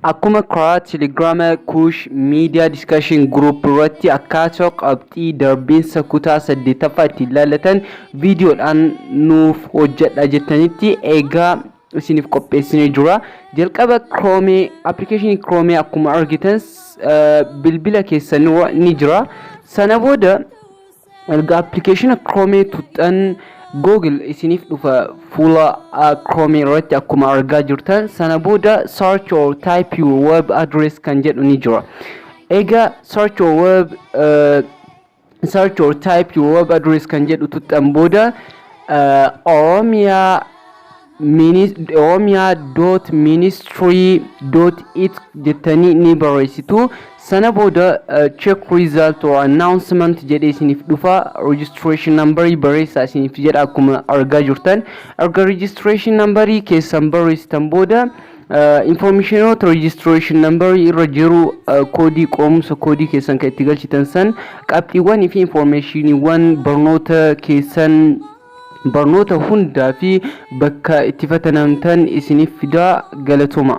akkuma karaa Telegram kush media discussion group irratti akkaataa qabxii darbiinsa kutaa 8ffaa ittiin laallatan viidiyoodhaan nuuf hojjedha jettanitti egaa isiniif qopheessinee jira. Jalqaba Chrome application Chrome akkuma argitan bilbila keessan ni jira. Sana booda erga application Chrome tuttan Google isinif dhufa fuula Chrome irratti akkuma argaa jirtan. Sana booda search or type your web address kan jedhu ni jira. Ega search or type your web address kan jedhu tuttan booda oromia.ministry.it jettanii ni barreessitu. Sana booda check result or announcement jedhee isinif dhufa. Registration number barreessaa isinif jedha akkuma argaa jirtan. Erga registration number keessan barreessitan booda information of registration number irra jiru koodii qoomsa koodii keessan kan itti galchitan san qabxiiwwan fi informationiiwwan barnoota keessan barnoota hundaa fi bakka itti fatanamtan isinif fidaa. Galatoma.